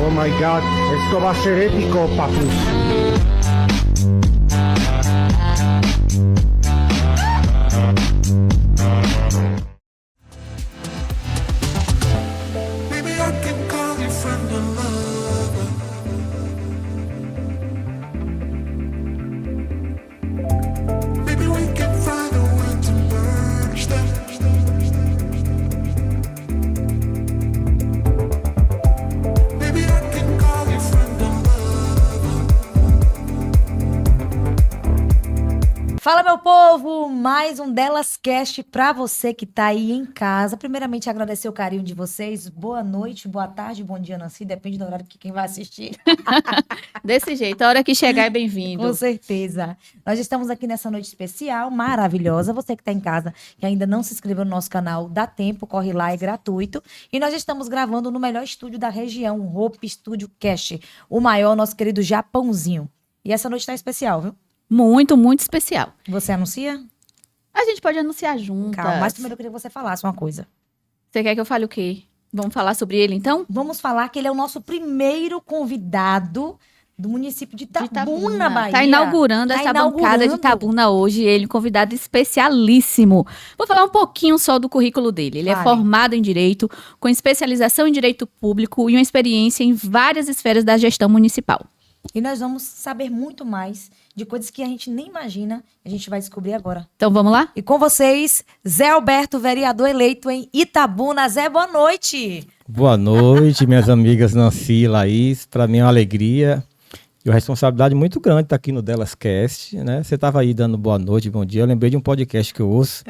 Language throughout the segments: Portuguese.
Oh my God, esto va a ser épico, papus. Fala, meu povo! Mais um Delas Cast pra você que tá aí em casa. Primeiramente, agradecer o carinho de vocês. Boa noite, boa tarde, bom dia, Nancy. Depende do horário que quem vai assistir. Desse jeito, a hora que chegar é bem-vindo. Com certeza. Nós estamos aqui nessa noite especial, maravilhosa. Você que tá em casa, que ainda não se inscreveu no nosso canal, dá tempo, corre lá, é gratuito. E nós estamos gravando no melhor estúdio da região, o Hope Studio Cast, o maior, nosso querido Japãozinho. E essa noite tá especial, viu? Muito, muito especial. Você anuncia? A gente pode anunciar juntas. Calma, mas primeiro eu queria que você falasse uma coisa. Você quer que eu fale o quê? Vamos falar sobre ele, então? Vamos falar que ele é o nosso primeiro convidado do município de Itabuna, Bahia. Tá inaugurando essa bancada de Itabuna hoje, ele, convidado especialíssimo. Vou falar um pouquinho só do currículo dele. Ele é formado em Direito, com especialização em Direito Público e uma experiência em várias esferas da gestão municipal. E nós vamos saber muito mais de coisas que a gente nem imagina, a gente vai descobrir agora. Então vamos lá? E com vocês, Zé Alberto, vereador eleito em Itabuna. Zé, boa noite! Boa noite, minhas amigas Nancy e Laís. Para mim é uma alegria e uma responsabilidade muito grande estar aqui no Delas Cast, né? Você estava aí dando boa noite, bom dia. Eu lembrei de um podcast que eu ouço,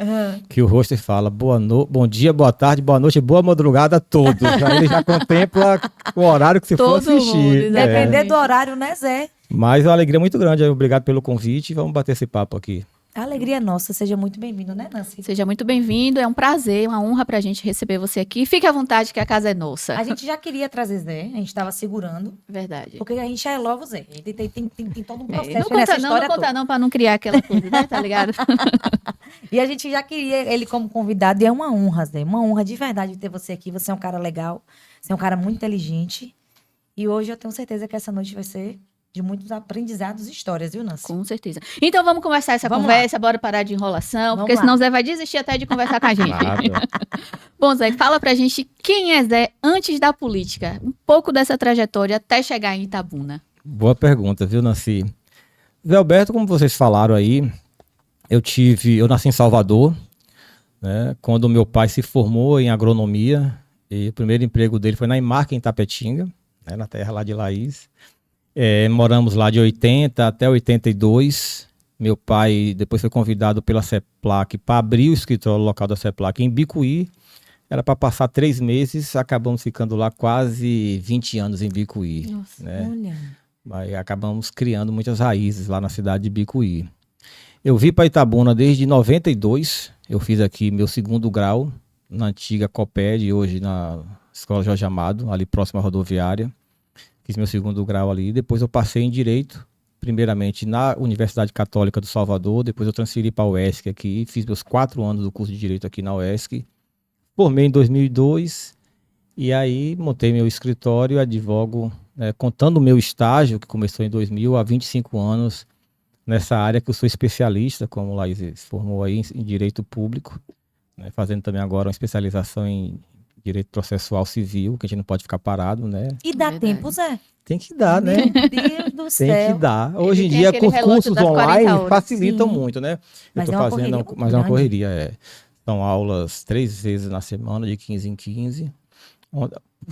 que o host fala bom dia, boa tarde, boa noite, boa madrugada a todos. Aí ele já contempla o horário que você for assistir. Depender do horário, né, Zé? Mas é uma alegria muito grande. Obrigado pelo convite e vamos bater esse papo aqui. A alegria é nossa. Seja muito bem-vindo, né, Nancy? Seja muito bem-vindo. É um prazer, uma honra pra gente receber você aqui. Fique à vontade que a casa é nossa. A gente já queria trazer Zé, a gente estava segurando. Verdade. Porque a gente já é logo Zé. Tem todo um processo não conta não, pra não criar aquela coisa, né? Tá ligado? E a gente já queria ele como convidado. E é uma honra, Zé. Uma honra de verdade ter você aqui. Você é um cara legal. Você é um cara muito inteligente. E hoje eu tenho certeza que essa noite vai ser de muitos aprendizados e histórias, viu, Nancy? Com certeza. Então vamos começar essa conversa, bora parar de enrolação, porque senão o Zé vai desistir até de conversar com a gente. Claro. Bom, Zé, fala pra gente quem é Zé antes da política, um pouco dessa trajetória até chegar em Itabuna. Boa pergunta, viu, Nancy? Zé Alberto, como vocês falaram aí, eu nasci em Salvador, né, quando meu pai se formou em agronomia, e o primeiro emprego dele foi na Imarca, em Tapetinga, né, na terra lá de Laís. Moramos lá de 80 até 82. Meu pai depois foi convidado pela CEPLAC para abrir o escritório local da CEPLAC em Bicuí. Era para passar 3 meses, acabamos ficando lá quase 20 anos em Bicuí. Nossa, né? olha. Aí acabamos criando muitas raízes lá na cidade de Bicuí. Eu vim para Itabuna desde 92. Eu fiz aqui meu 2º grau na antiga Coped, hoje na Escola Jorge Amado, ali próximo à rodoviária. Fiz meu 2º grau ali, depois eu passei em Direito, primeiramente na Universidade Católica do Salvador, depois eu transferi para a UESC aqui, fiz meus 4 anos do curso de Direito aqui na UESC, formei em 2002, e aí montei meu escritório e advogo, contando o meu estágio, que começou em 2000, há 25 anos, nessa área que eu sou especialista, como o Laís formou aí em Direito Público, né, fazendo também agora uma especialização em Direito Processual Civil, que a gente não pode ficar parado, né? E dá tempo, Zé? Tem que dar, né? Meu Deus do céu. Tem que dar. Hoje em tem dia, aquele com os relógio cursos das 40 online, horas. facilitam Sim. muito, né? Mas Eu é tô uma fazendo, correria muito mas é uma grande. correria, São aulas 3 vezes na semana, de 15 em 15.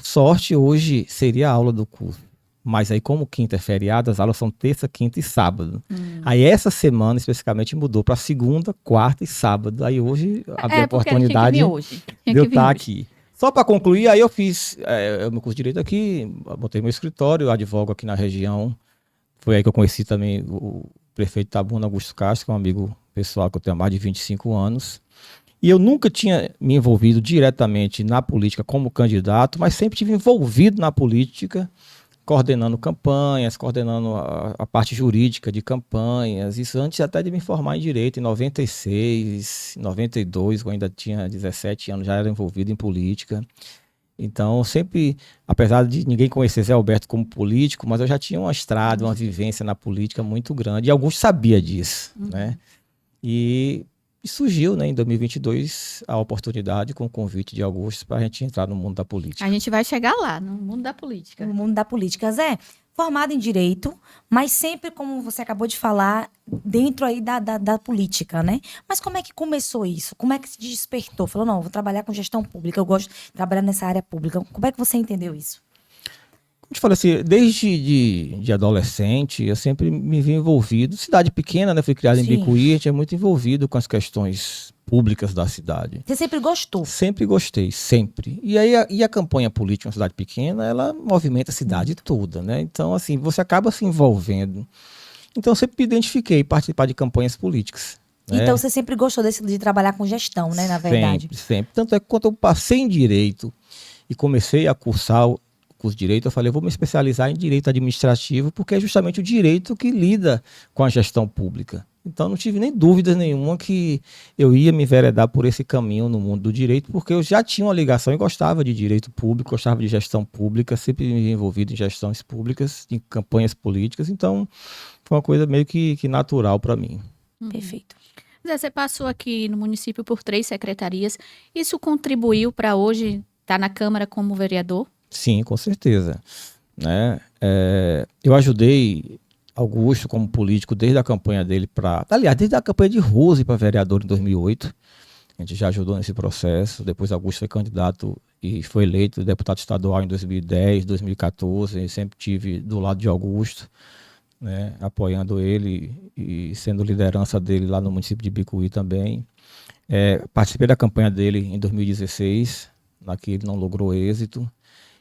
Sorte hoje seria a aula do curso. Mas aí, como quinta é feriado, as aulas são terça, quinta e sábado. Aí essa semana, especificamente, mudou para segunda, quarta e sábado. Aí hoje abriu a oportunidade de eu estar aqui. Só para concluir, aí eu fiz o meu curso de Direito aqui, botei meu escritório, advogo aqui na região. Foi aí que eu conheci também o prefeito de Itabuna, Augusto Castro, que é um amigo pessoal que eu tenho há mais de 25 anos. E eu nunca tinha me envolvido diretamente na política como candidato, mas sempre tive envolvido na política, coordenando campanhas, coordenando a parte jurídica de campanhas, isso antes até de me formar em Direito, em 96, 92, quando eu ainda tinha 17 anos, já era envolvido em política. Então, sempre, apesar de ninguém conhecer Zé Alberto como político, mas eu já tinha uma estrada, uma vivência na política muito grande, e alguns sabiam disso, né? E surgiu, né, em 2022, a oportunidade com o convite de Augusto para a gente entrar no mundo da política. A gente vai chegar lá, no mundo da política. No mundo da política. Zé, formado em Direito, mas sempre, como você acabou de falar, dentro aí da política, né? Mas como é que começou isso? Como é que se despertou? Falou, não, vou trabalhar com gestão pública, eu gosto de trabalhar nessa área pública. Como é que você entendeu isso? Como eu te falei assim, desde de adolescente, eu sempre me vi envolvido. Cidade pequena, né? Fui criado em Sim. Bicuí, a gente é muito envolvido com as questões públicas da cidade. Você sempre gostou? Sempre gostei, sempre. E aí a campanha política em uma cidade pequena, ela movimenta a cidade toda, né? Então, assim, você acaba se envolvendo. Então, eu sempre me identifiquei em participar de campanhas políticas. Né? Então, você sempre gostou de trabalhar com gestão, né, na verdade? Sempre, sempre. Tanto é que quando eu passei em Direito e comecei a cursar o curso de Direito, eu falei, eu vou me especializar em Direito Administrativo, porque é justamente o direito que lida com a gestão pública. Então, não tive nem dúvida nenhuma que eu ia me enveredar por esse caminho no mundo do direito, porque eu já tinha uma ligação e gostava de direito público, gostava de gestão pública, sempre me envolvido em gestões públicas, em campanhas políticas. Então, foi uma coisa meio que natural para mim. Perfeito. Zé, você passou aqui no município por 3 secretarias. Isso contribuiu para hoje estar na Câmara como vereador? Sim, com certeza. Né? Eu ajudei Augusto como político desde a campanha dele aliás, desde a campanha de Rose para vereador em 2008. A gente já ajudou nesse processo. Depois Augusto foi candidato e foi eleito deputado estadual em 2010, 2014. Eu sempre tive do lado de Augusto, né, apoiando ele e sendo liderança dele lá no município de Bicuí também. Participei da campanha dele em 2016, na que ele não logrou êxito.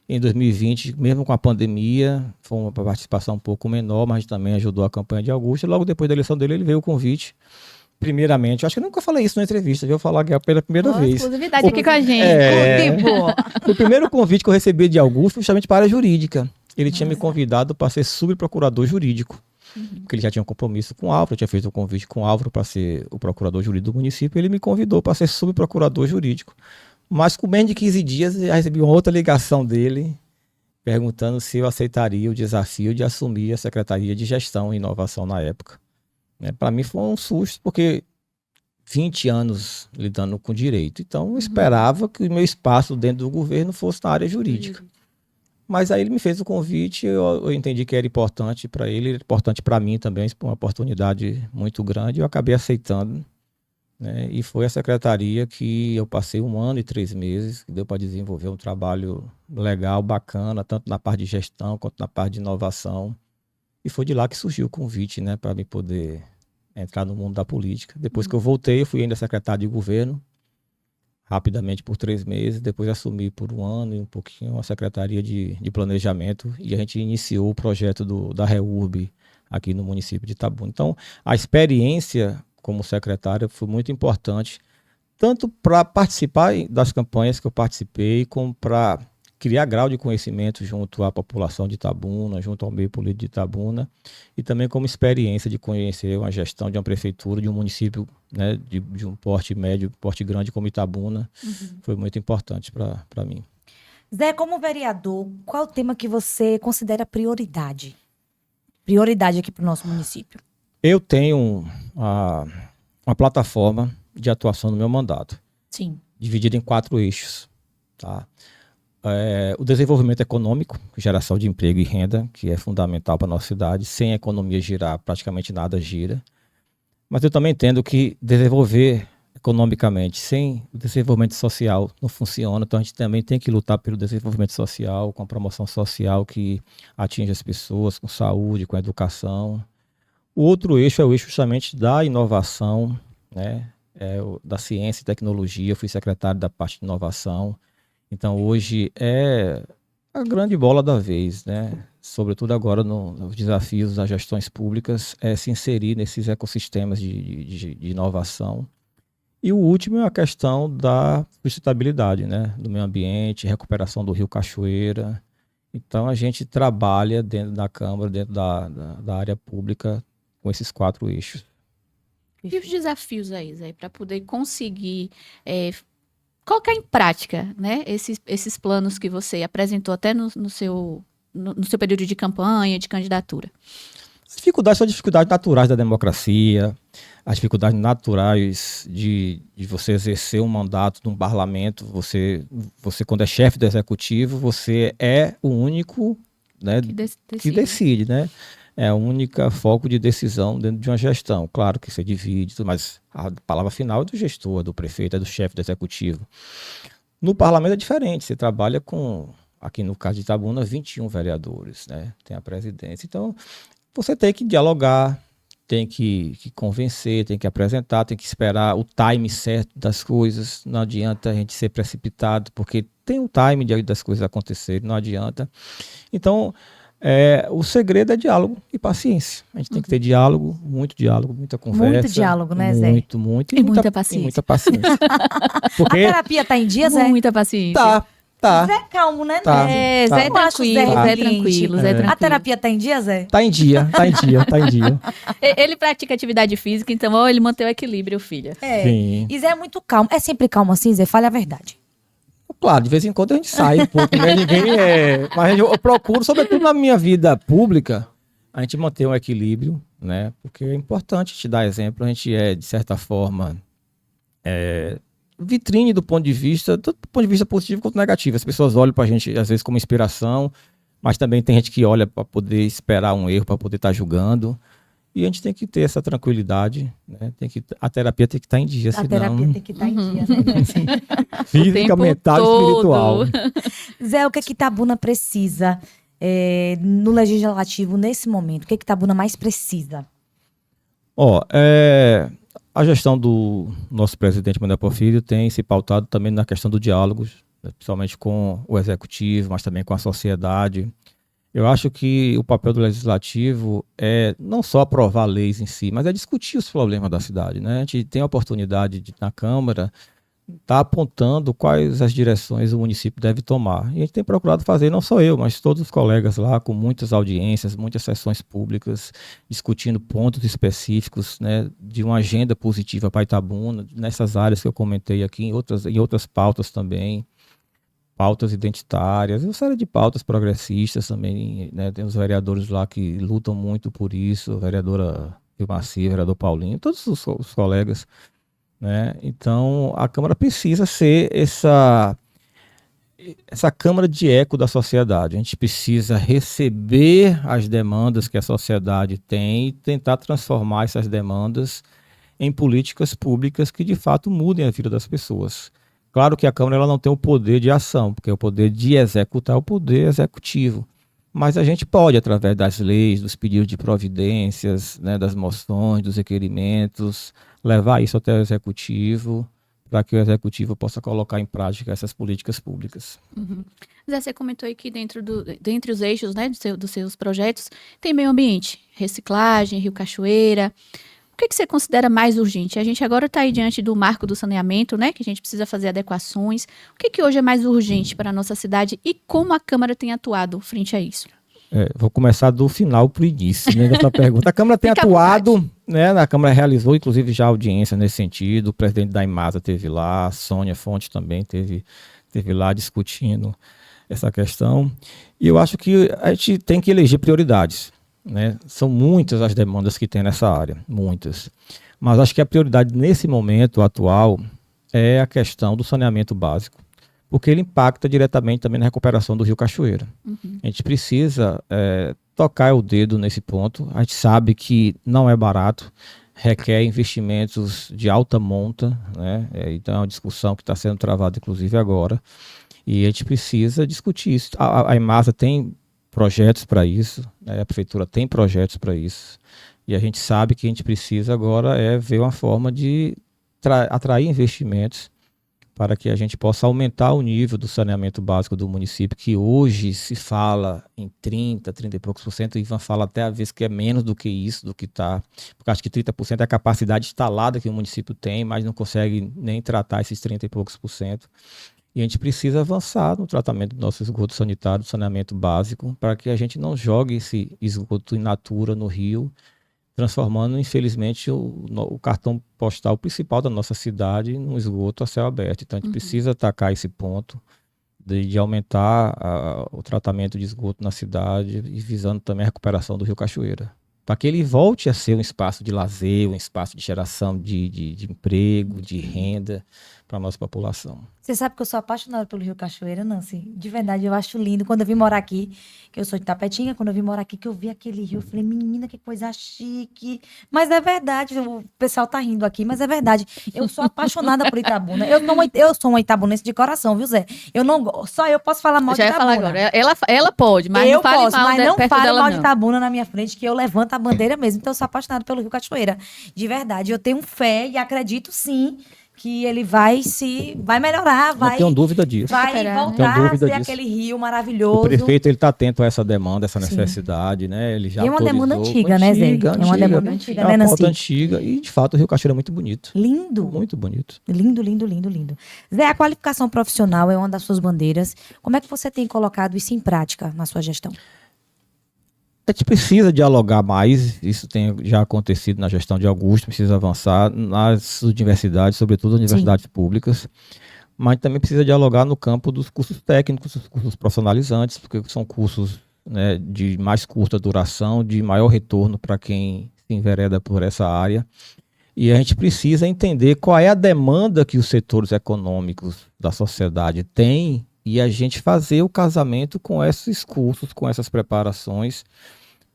Em 2020, mesmo com a pandemia, foi uma participação um pouco menor, mas também ajudou a campanha de Augusto. E logo depois da eleição dele, ele veio o convite. Primeiramente, eu acho que eu nunca falei isso na entrevista, eu falar pela primeira vez. Exclusividade aqui com a gente. O primeiro convite que eu recebi de Augusto foi justamente para a área jurídica. Ele tinha me convidado para ser subprocurador jurídico, porque ele já tinha um compromisso com o Álvaro, eu tinha feito um convite com o Álvaro para ser o procurador jurídico do município, e ele me convidou para ser subprocurador jurídico. Mas com menos de 15 dias, eu já recebi uma outra ligação dele, perguntando se eu aceitaria o desafio de assumir a Secretaria de Gestão e Inovação na época. Para mim foi um susto, porque 20 anos lidando com direito. Então, eu esperava que o meu espaço dentro do governo fosse na área jurídica. Mas aí ele me fez o convite, eu entendi que era importante para ele, era importante para mim também, uma oportunidade muito grande, eu acabei aceitando. Né? E foi a secretaria que eu passei 1 ano e 3 meses, que deu para desenvolver um trabalho legal, bacana, tanto na parte de gestão quanto na parte de inovação. E foi de lá que surgiu o convite, né, para me poder entrar no mundo da política. Depois que eu voltei, eu fui ainda secretário de governo, rapidamente por 3 meses, depois assumi por 1 ano e um pouquinho a secretaria de planejamento, e a gente iniciou o projeto da REURB aqui no município de Itabuna. Então, a experiência como secretário foi muito importante, tanto para participar das campanhas que eu participei, como para criar grau de conhecimento junto à população de Itabuna, junto ao meio político de Itabuna, e também como experiência de conhecer uma gestão de uma prefeitura, de um município, né, de um porte médio, porte grande como Itabuna, foi muito importante para mim. Zé, como vereador, qual o tema que você considera prioridade? Prioridade aqui para o nosso município. Eu tenho uma plataforma de atuação no meu mandato. Sim. Dividida em 4 eixos. Tá? O desenvolvimento econômico, geração de emprego e renda, que é fundamental para a nossa cidade. Sem a economia girar, praticamente nada gira. Mas eu também entendo que desenvolver economicamente sem o desenvolvimento social não funciona. Então a gente também tem que lutar pelo desenvolvimento social, com a promoção social que atinge as pessoas, com saúde, com educação. O outro eixo é o eixo justamente da inovação, né? Da ciência e tecnologia. Eu fui secretário da parte de inovação. Então, hoje é a grande bola da vez, né? Sobretudo agora nos desafios das gestões públicas, é se inserir nesses ecossistemas de inovação. E o último é a questão da sustentabilidade, né? Do meio ambiente, recuperação do Rio Cachoeira. Então, a gente trabalha dentro da Câmara, dentro da área pública, com esses 4 eixos. E os desafios aí, Zé, para poder conseguir colocar em prática, né, esses planos que você apresentou até no seu período de campanha, de candidatura? As dificuldades são dificuldades naturais da democracia, as dificuldades naturais de você exercer um mandato num parlamento. Você quando é chefe do executivo, você é o único, né, que decide, né? É o único foco de decisão dentro de uma gestão. Claro que você divide, mas a palavra final é do gestor, do prefeito, é do chefe do executivo. No parlamento é diferente, você trabalha com, aqui no caso de Itabuna, 21 vereadores, né? Tem a presidência. Então, você tem que dialogar, tem que convencer, tem que apresentar, tem que esperar o time certo das coisas. Não adianta a gente ser precipitado, porque tem um time das coisas acontecerem, não adianta. Então, o segredo é diálogo e paciência. A gente tem que ter diálogo, muita conversa. Muito diálogo, né, Zé? Muito. E muita paciência. E muita paciência. Porque a terapia tá em dia, Zé? Muita paciência. Tá. Zé calmo, né? Tá. Zé tranquilo. A terapia tá em dia, Zé? Tá em dia. Ele pratica atividade física, então ele mantém o equilíbrio, filha. Sim. E Zé é muito calmo. É sempre calmo assim, Zé? Fale a verdade. Claro, de vez em quando a gente sai um pouco, né? Mas eu procuro, sobretudo na minha vida pública, a gente manter um equilíbrio, né? Porque é importante te dar exemplo. A gente de certa forma, vitrine do ponto de vista, tanto do ponto de vista positivo quanto negativo. As pessoas olham pra gente, às vezes, como inspiração, mas também tem gente que olha para poder esperar um erro, para poder estar julgando. E a gente tem que ter essa tranquilidade, né? A terapia tem que estar em dia, senão... terapia tem que estar em dia, né? Física, mental e espiritual. Zé, o que Itabuna precisa no legislativo nesse momento? O que Itabuna mais precisa? A gestão do nosso presidente Manuel Porfírio tem se pautado também na questão do diálogo, principalmente com o executivo, mas também com a sociedade. Eu acho que o papel do legislativo é não só aprovar leis em si, mas é discutir os problemas da cidade, né? A gente tem a oportunidade de, na Câmara, estar apontando quais as direções o município deve tomar. E a gente tem procurado fazer, não só eu, mas todos os colegas lá, com muitas audiências, muitas sessões públicas, discutindo pontos específicos, né, de uma agenda positiva para Itabuna, nessas áreas que eu comentei aqui, em outras pautas também. Pautas identitárias, uma série de pautas progressistas também, né? Tem os vereadores lá que lutam muito por isso, a vereadora Vilmacia, o vereador Paulinho, todos os colegas, né? Então, a Câmara precisa ser essa Câmara de eco da sociedade. A gente precisa receber as demandas que a sociedade tem e tentar transformar essas demandas em políticas públicas que, de fato, mudem a vida das pessoas. Claro que a Câmara ela não tem o poder de ação, porque o poder de executar é o poder executivo. Mas a gente pode, através das leis, dos pedidos de providências, né, das moções, dos requerimentos, levar isso até o executivo, para que o executivo possa colocar em prática essas políticas públicas. Uhum. Zé, você comentou aí que dentre os eixos, né, dos seus projetos, tem meio ambiente, reciclagem, Rio Cachoeira. O que você considera mais urgente? A gente agora está aí diante do marco do saneamento, né? Que a gente precisa fazer adequações. O que hoje é mais urgente para a nossa cidade e como a Câmara tem atuado frente a isso? Vou começar do final para o início, né, dessa pergunta. A Câmara tem atuado, né? A Câmara realizou, inclusive, já audiência nesse sentido. O presidente da Imasa esteve lá, a Sônia Fonte também esteve lá discutindo essa questão. E eu acho que a gente tem que eleger prioridades. Né? São muitas as demandas que tem nessa área, muitas. Mas acho que a prioridade nesse momento atual é a questão do saneamento básico, porque ele impacta diretamente também na recuperação do Rio Cachoeira. Uhum. A gente precisa tocar o dedo nesse ponto. A gente sabe que não é barato, requer investimentos de alta monta, né? Então é uma discussão que está sendo travada inclusive agora, e a gente precisa discutir isso. A Imasa tem projetos para isso, né? A prefeitura tem projetos para isso, e a gente sabe que a gente precisa agora ver uma forma de atrair investimentos para que a gente possa aumentar o nível do saneamento básico do município, que hoje se fala em 30 e poucos por cento, e Ivan fala até às vezes que é menos do que isso, do que está, porque acho que 30% é a capacidade instalada que o município tem, mas não consegue nem tratar esses 30 e poucos por cento. E a gente precisa avançar no tratamento do nosso esgoto sanitário, do saneamento básico, para que a gente não jogue esse esgoto in natura no rio, transformando, infelizmente, o cartão postal principal da nossa cidade num esgoto a céu aberto. Então, a gente precisa atacar esse ponto de aumentar o tratamento de esgoto na cidade e visando também a recuperação do Rio Cachoeira, para que ele volte a ser um espaço de lazer, um espaço de geração de emprego, de renda para a nossa população. Você sabe que eu sou apaixonada pelo Rio Cachoeira, Nancy? De verdade, eu acho lindo. Quando eu vim morar aqui, que eu sou de Tapetinga, quando eu vim morar aqui, que eu vi aquele rio, eu falei, menina, que coisa chique. Mas é verdade, o pessoal tá rindo aqui, mas é verdade. Eu sou apaixonada por Itabuna. Eu sou uma itabunense de coração, viu, Zé? Só eu posso falar mal de Já ia Itabuna. falar agora. Ela pode, mas eu não fale posso, mal mas não perto fale dela, mal não. de Itabuna na minha frente, que eu levanto a bandeira mesmo. Então, eu sou apaixonada pelo Rio Cachoeira. De verdade, eu tenho fé e acredito, sim, que ele vai melhorar, Não tenho dúvida disso. vai Superar, né? Não voltar tenho a dúvida ser disso. aquele rio O maravilhoso. prefeito está atento a essa demanda, essa necessidade, né? Ele já E é uma demanda autorizou. antiga, né, Zé? É uma demanda antiga, É né, uma Nancy? pauta antiga e, de fato, o Rio Cachoeira é muito bonito. Lindo. Muito bonito. Lindo, lindo, lindo, lindo. Zé, a qualificação profissional é uma das suas bandeiras. Como é que você tem colocado isso em prática na sua gestão? A gente precisa dialogar mais, isso tem já acontecido na gestão de Augusto, precisa avançar nas universidades, sobretudo universidades públicas, mas também precisa dialogar no campo dos cursos técnicos, dos cursos profissionalizantes, porque são cursos, né, de mais curta duração, de maior retorno para quem se envereda por essa área. E a gente precisa entender qual é a demanda que os setores econômicos da sociedade têm e a gente fazer o casamento com esses cursos, com essas preparações,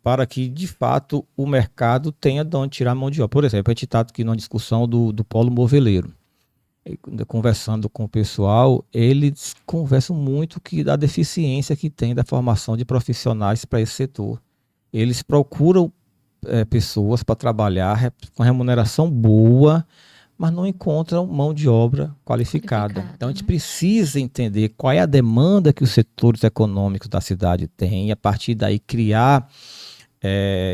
para que, de fato, o mercado tenha de onde tirar a mão de obra. Por exemplo, a gente está aqui numa discussão do polo moveleiro. Conversando com o pessoal, eles conversam muito da deficiência que tem da formação de profissionais para esse setor. Eles procuram pessoas para trabalhar com remuneração boa, mas não encontram mão de obra qualificada. Então, a gente precisa entender qual é a demanda que os setores econômicos da cidade têm e, a partir daí, criar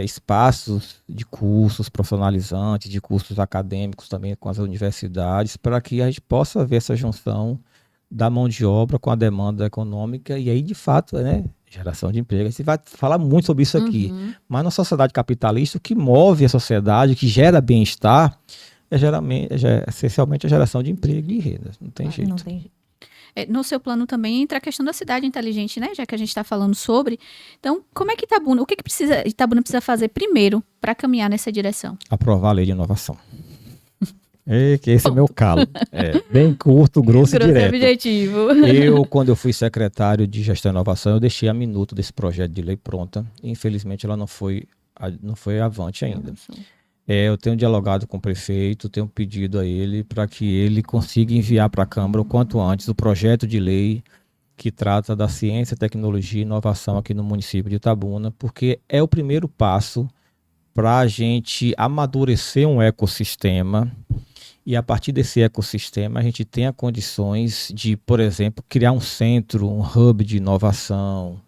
espaços de cursos profissionalizantes, de cursos acadêmicos também com as universidades, para que a gente possa ver essa junção da mão de obra com a demanda econômica e aí, de fato, né, geração de emprego. A gente vai falar muito sobre isso aqui, mas na sociedade capitalista, o que move a sociedade, que gera bem-estar, essencialmente a geração de emprego e renda. Não tem jeito. Não tem jeito. No seu plano também entra a questão da cidade inteligente, né? Já que a gente está falando sobre. Então, como é que Itabuna, o que Itabuna precisa fazer primeiro para caminhar nessa direção? Aprovar a lei de inovação. Que esse é o meu calo. Bem curto, grosso e direto. Objetivo. Quando eu fui secretário de Gestão e Inovação, eu deixei a minuta desse projeto de lei pronta. Infelizmente, ela não foi avante ainda. Eu tenho dialogado com o prefeito, tenho pedido a ele para que ele consiga enviar para a Câmara o quanto antes o projeto de lei que trata da ciência, tecnologia e inovação aqui no município de Itabuna, porque é o primeiro passo para a gente amadurecer um ecossistema e, a partir desse ecossistema, a gente tenha condições de, por exemplo, criar um centro, um hub de inovação,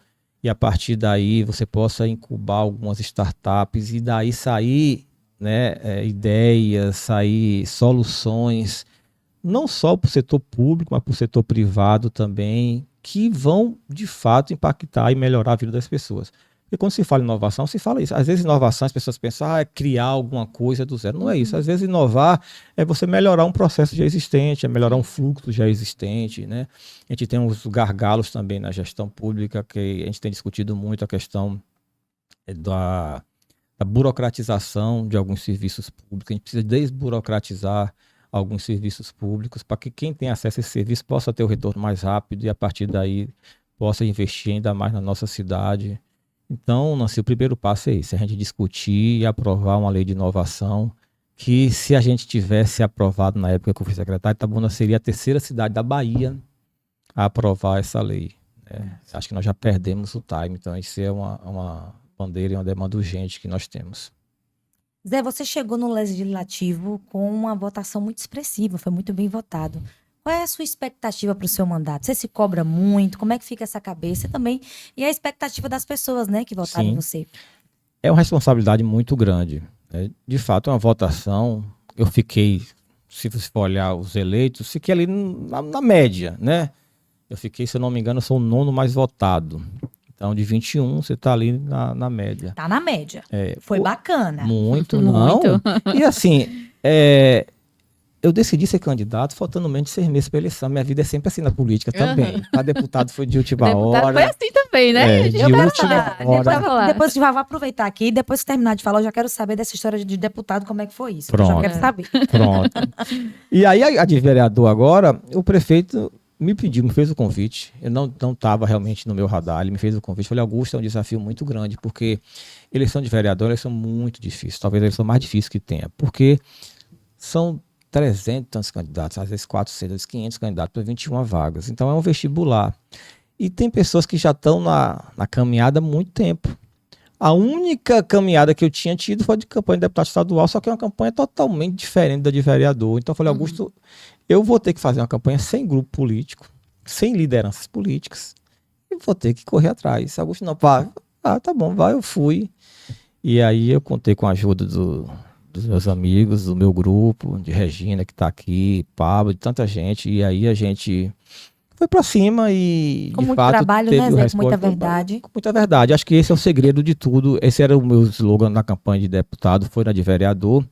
e a partir daí você possa incubar algumas startups e daí sair, né, ideias, sair soluções, não só para o setor público, mas para o setor privado também, que vão, de fato, impactar e melhorar a vida das pessoas. Porque quando se fala em inovação, se fala isso. Às vezes, inovação, as pessoas pensam, é criar alguma coisa do zero. Não é isso. Às vezes, inovar é você melhorar um processo já existente, é melhorar um fluxo já existente, né? A gente tem uns gargalos também na gestão pública, que a gente tem discutido muito a questão da burocratização de alguns serviços públicos. A gente precisa desburocratizar alguns serviços públicos para que quem tem acesso a esse serviço possa ter o retorno mais rápido e, a partir daí, possa investir ainda mais na nossa cidade. Então, Nancy, o primeiro passo é esse, a gente discutir e aprovar uma lei de inovação que, se a gente tivesse aprovado na época que eu fui secretário, Itabuna seria a terceira cidade da Bahia a aprovar essa lei. Acho que nós já perdemos o time, então isso é uma bandeira e uma demanda urgente que nós temos. Zé, você chegou no Legislativo com uma votação muito expressiva, foi muito bem votado. Qual é a sua expectativa para o seu mandato? Você se cobra muito? Como é que fica essa cabeça também? E a expectativa das pessoas, né, que votaram em você? É uma responsabilidade muito grande. Né? De fato, é uma votação. Eu fiquei, se você for olhar os eleitos, fiquei ali na média, né? Eu fiquei, se eu não me engano, eu sou o 9º mais votado. Então, de 21, você está ali na média. Tá na média. É, Foi bacana. Muito, Muito. não. E assim, eu decidi ser candidato faltando menos de 6 meses para eleição. Minha vida é sempre assim na política também. Para deputado foi de última Deputado hora. foi assim também, né? De Eu quero última falar, hora. deixa eu falar. Depois que vou aproveitar aqui, depois que terminar de falar, eu já quero saber dessa história de deputado, como é que foi isso. Eu já Pronto. quero saber. Pronto. E aí, a de vereador agora, o prefeito me pediu, me fez o convite. Eu não estava realmente no meu radar. Ele me fez o convite. Falei, Augusto, é um desafio muito grande, porque eleição de vereador, eles são muito difíceis. Talvez eles são mais difíceis que tenha, porque são 300 tantos candidatos, às vezes 400, às vezes 500 candidatos para 21 vagas. Então é um vestibular. E tem pessoas que já estão na caminhada há muito tempo. A única caminhada que eu tinha tido foi de campanha de deputado estadual, só que é uma campanha totalmente diferente da de vereador. Então eu falei, Augusto, eu vou ter que fazer uma campanha sem grupo político, sem lideranças políticas, e vou ter que correr atrás. Augusto, não, pá, tá bom, vai, eu fui. E aí eu contei com a ajuda dos meus amigos, do meu grupo, de Regina, que está aqui, Pablo, de tanta gente, e aí a gente foi para cima e, Com de muito fato, trabalho, teve né, o Zé? Com resposta. muita verdade. Com muita verdade. Acho que esse é o segredo de tudo. Esse era o meu slogan na campanha de deputado, foi na de vereador,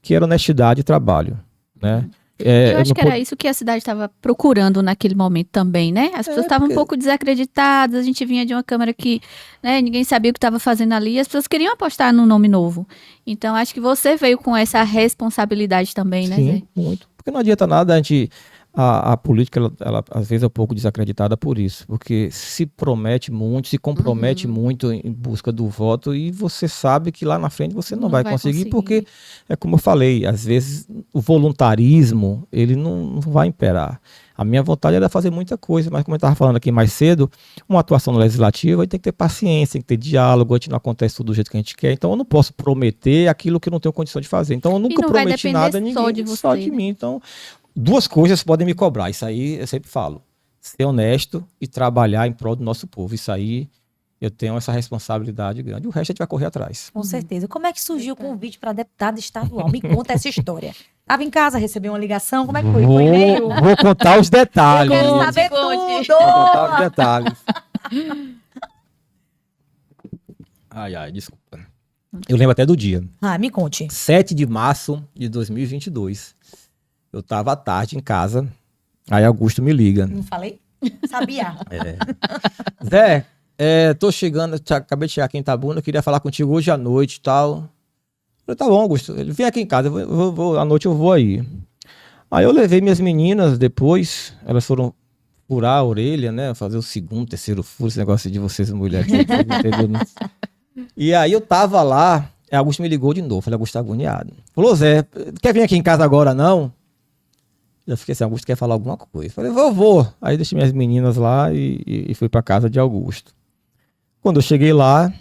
que era honestidade e trabalho, né? Eu acho que era isso que a cidade estava procurando naquele momento também, né? As pessoas estavam um pouco desacreditadas, a gente vinha de uma Câmara que, né, ninguém sabia o que estava fazendo ali, as pessoas queriam apostar no nome novo. Então, acho que você veio com essa responsabilidade também, né, Zé? Sim, muito. Porque não adianta nada a gente... A política, ela às vezes é um pouco desacreditada por isso, porque se promete muito, se compromete muito em busca do voto e você sabe que lá na frente você não vai conseguir, porque, é como eu falei, às vezes o voluntarismo, ele não vai imperar. A minha vontade era fazer muita coisa, mas como eu estava falando aqui mais cedo, uma atuação no legislativo, aí tem que ter paciência, tem que ter diálogo, a gente não acontece tudo do jeito que a gente quer, então eu não posso prometer aquilo que eu não tenho condição de fazer. Então eu nunca prometi nada a ninguém, só de mim. Então, duas coisas podem me cobrar, isso aí eu sempre falo, ser honesto e trabalhar em prol do nosso povo, isso aí eu tenho essa responsabilidade grande, o resto a gente vai correr atrás. Com certeza. Como é que surgiu o convite para deputado estadual? Me conta essa história. Estava em casa, recebeu uma ligação, como é que foi? Foi e-mail? Vou contar os detalhes. Eu quero saber Vou tudo! contar os detalhes. Ai, desculpa. Eu lembro até do dia. Me conte. 7 de março de 2022. Eu estava à tarde em casa, aí Augusto me liga. Não falei? Sabia. Zé, tô chegando, acabei de chegar aqui em Itabuna, queria falar contigo hoje à noite e tal. Eu falei, tá bom, Augusto, ele vem aqui em casa, à noite eu vou aí. Aí eu levei minhas meninas depois, elas foram furar a orelha, né, fazer o segundo, terceiro furo, esse negócio de vocês mulheres. E aí eu tava lá, Augusto me ligou de novo, falei, Augusto tá agoniado. Falou, Zé, quer vir aqui em casa agora não? Eu fiquei assim, Augusto quer falar alguma coisa. Falei, vou. Aí deixei minhas meninas lá e fui para casa de Augusto. Quando eu cheguei lá,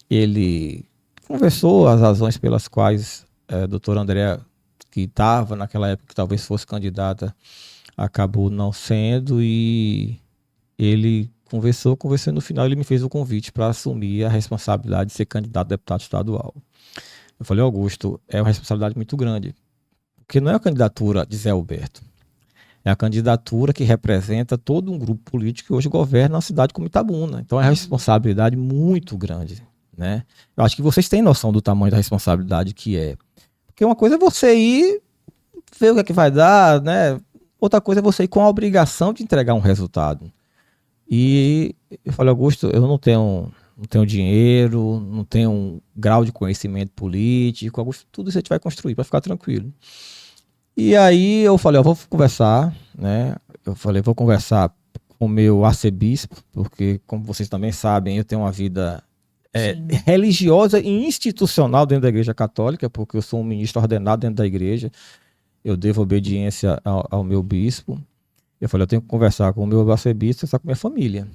ele conversou as razões pelas quais a doutora Andréa, que estava naquela época, que talvez fosse candidata, acabou não sendo, e ele conversou, e no final ele me fez o convite para assumir a responsabilidade de ser candidato a deputado estadual. Eu falei, Augusto, é uma responsabilidade muito grande, porque não é a candidatura de Zé Alberto. É a candidatura que representa todo um grupo político que hoje governa uma cidade como Itabuna. Então é uma responsabilidade muito grande, né? Eu acho que vocês têm noção do tamanho da responsabilidade que é. Porque uma coisa é você ir ver o que é que vai dar, né? Outra coisa é você ir com a obrigação de entregar um resultado. E eu falei, Augusto, eu não tenho dinheiro, não tenho um grau de conhecimento político. Augusto, tudo isso a gente vai construir para ficar tranquilo. E aí eu falei, vou conversar, né? Eu falei, vou conversar com o meu arcebispo, porque, como vocês também sabem, eu tenho uma vida religiosa e institucional dentro da Igreja Católica, porque eu sou um ministro ordenado dentro da igreja, eu devo obediência ao meu bispo. Eu falei, eu tenho que conversar com o meu arcebispo e com a minha família.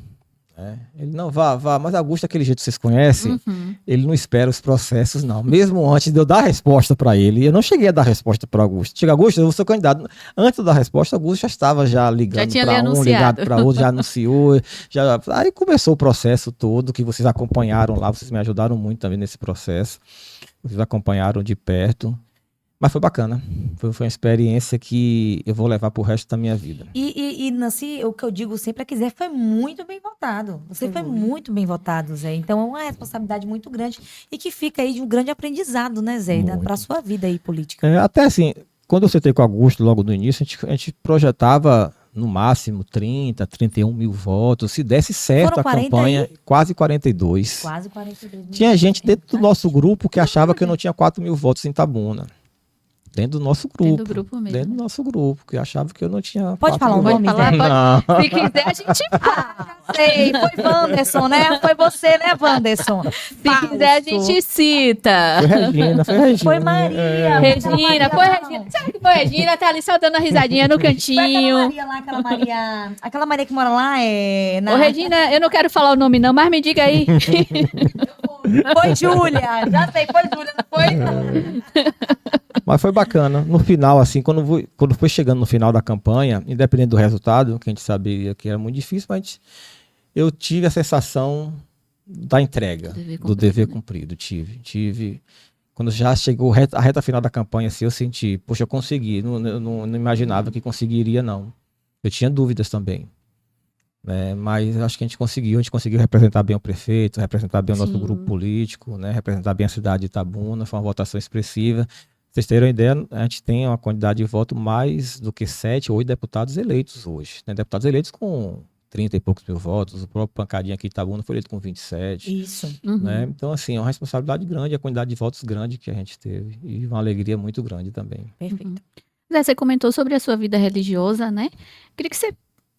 Ele, não, vá, mas Augusto, aquele jeito que vocês conhecem, ele não espera os processos, não. Mesmo antes de eu dar a resposta para ele, eu não cheguei a dar a resposta para Augusto. Chega, Augusto, eu vou ser candidato. Antes de eu dar a resposta, Augusto já estava ligando para um, ligado para outro, já anunciou. Aí começou o processo todo, que vocês acompanharam lá, vocês me ajudaram muito também nesse processo. Vocês acompanharam de perto. Mas foi bacana. Foi uma experiência que eu vou levar pro resto da minha vida. E Nancy, o que eu digo sempre é que Zé foi muito bem votado. Você foi muito bem votado, Zé. Então é uma responsabilidade muito grande e que fica aí de um grande aprendizado, né, Zé? Muito. Para a sua vida aí política. Até assim, quando eu sentei com o Augusto, logo no início, a gente projetava no máximo 30, 31 mil votos. Se desse certo Foram a 40 campanha, aí? quase 42. Quase 42 mil. Tinha gente dentro do nosso grupo que achava que eu não tinha 4 mil votos em Tabuna. Dentro do nosso grupo. Dentro do grupo mesmo. Dentro do nosso grupo, que achava que eu não tinha. Pode 4 falar o mil nome, votos. Zé? Não. Se quiser, a gente fala. Sei, foi Wanderson, né? Foi você, né, Wanderson? Se quiser, a gente cita. Foi Regina. Foi Maria. Regina, foi Regina. Sabe que foi Regina? Tá ali só dando a risadinha no Foi aquela cantinho. Maria lá, aquela Maria. Aquela Maria que mora lá é. Ô, Regina, eu não quero falar o nome, não, mas me diga aí. Foi Júlia. Já sei, foi Júlia, não foi? Mas foi bacana. No final, assim, quando foi chegando no final da campanha, independente do resultado, que a gente sabia que era muito difícil, mas eu tive a sensação da entrega, do dever cumprido. Tive. Quando já chegou a reta final da campanha, assim, eu senti, poxa, eu consegui. Não imaginava que conseguiria, não. Eu tinha dúvidas também. Né? Mas acho que a gente conseguiu representar bem o prefeito, representar bem o nosso grupo político, né? Representar bem a cidade de Itabuna. Foi uma votação expressiva. Vocês terem uma ideia, a gente tem uma quantidade de voto mais do que 7 ou 8 deputados eleitos hoje. Né? Deputados eleitos com 30 e poucos mil votos. O próprio Pancadinha aqui de Itabuna foi eleito com 27. Isso. Né? Então, assim, é uma responsabilidade grande, a quantidade de votos grande que a gente teve. E uma alegria muito grande também. Perfeito. Zé, você comentou sobre a sua vida religiosa, né? Queria que você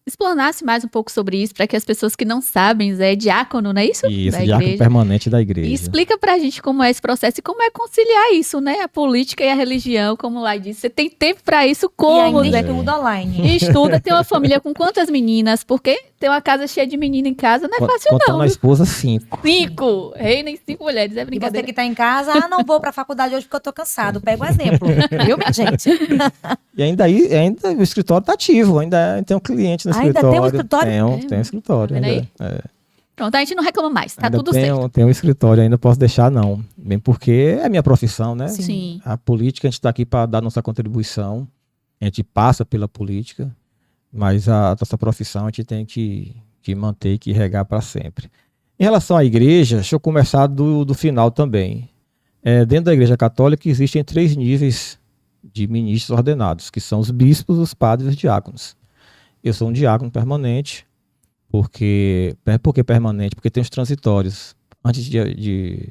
explanasse mais um pouco sobre isso, para que as pessoas que não sabem, Zé é diácono, não é isso? Isso, Da diácono igreja. permanente da igreja. E explica pra gente como é esse processo e como é conciliar isso, né? A política e a religião, como lá disse. Você tem tempo pra isso como, E Zé? ainda estuda online. E estuda, tem uma família com quantas meninas? Porque ter uma casa cheia de menina em casa não é fácil, Contando não. a esposa, 5. 5! Reina em 5 mulheres, é E você brincadeira. que tá em casa, não vou pra faculdade hoje porque eu tô cansado. Pega um exemplo. Viu, minha gente? E ainda o escritório tá ativo, ainda tem um cliente no Ainda escritório. tem um escritório? Tem um escritório. Tá vendo Ainda, aí? Pronto, a gente não reclama mais, tá ainda tudo certo. Tem um escritório, ainda posso deixar não. Bem porque é minha profissão, né? Sim. A política, a gente está aqui para dar nossa contribuição. A gente passa pela política, mas a nossa profissão a gente tem que manter e que regar para sempre. Em relação à igreja, deixa eu começar do final também. Dentro da igreja católica existem 3 níveis de ministros ordenados, que são os bispos, os padres e os diáconos. Eu sou um diácono permanente. Por que permanente? Porque tem os transitórios. Antes de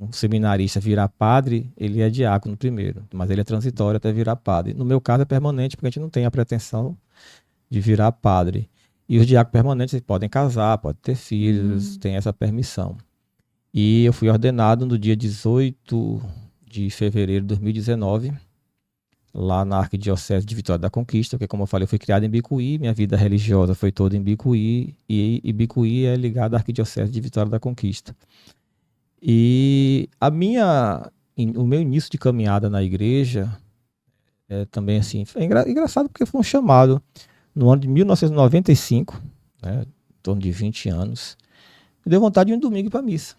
um seminarista virar padre, ele é diácono primeiro, mas ele é transitório até virar padre. No meu caso é permanente, porque a gente não tem a pretensão de virar padre. E os diáconos permanentes podem casar, podem ter filhos, tem essa permissão. E eu fui ordenado no dia 18 de fevereiro de 2019, lá na Arquidiocese de Vitória da Conquista, porque, como eu falei, eu fui criado em Bicuí, minha vida religiosa foi toda em Bicuí, e Bicuí é ligado à Arquidiocese de Vitória da Conquista. E o meu início de caminhada na igreja também assim, foi engraçado porque foi um chamado no ano de 1995, né, em torno de 20 anos, me deu vontade de ir um domingo para a missa.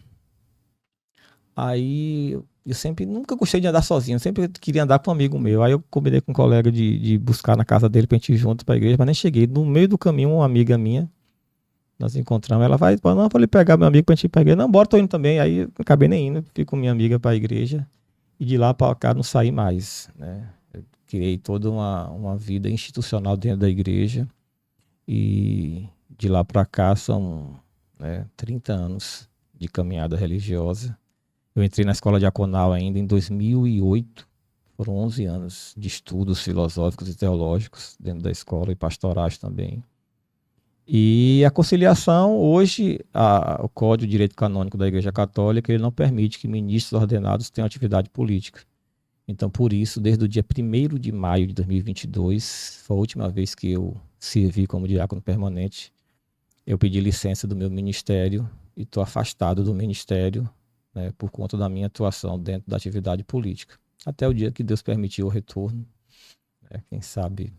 Aí eu nunca gostei de andar sozinho, sempre queria andar com um amigo meu. Aí eu combinei com um colega de buscar na casa dele pra gente ir junto pra igreja, mas nem cheguei. No meio do caminho, uma amiga minha, nós encontramos, ela vai, não, vou lhe pegar meu amigo pra gente ir pra igreja. Não, bora, tô indo também. Aí eu acabei nem indo, fui com minha amiga pra igreja e de lá pra cá não saí mais, né? Eu criei toda uma vida institucional dentro da igreja e de lá pra cá são 30 anos de caminhada religiosa. Eu entrei na escola diaconal ainda em 2008, foram 11 anos de estudos filosóficos e teológicos dentro da escola e pastorais também. E a conciliação, hoje, o Código de Direito Canônico da Igreja Católica, ele não permite que ministros ordenados tenham atividade política. Então, por isso, desde o dia 1º de maio de 2022, foi a última vez que eu servi como diácono permanente, eu pedi licença do meu ministério e estou afastado do ministério, por conta da minha atuação dentro da atividade política. Até o dia que Deus permitiu o retorno. Quem sabe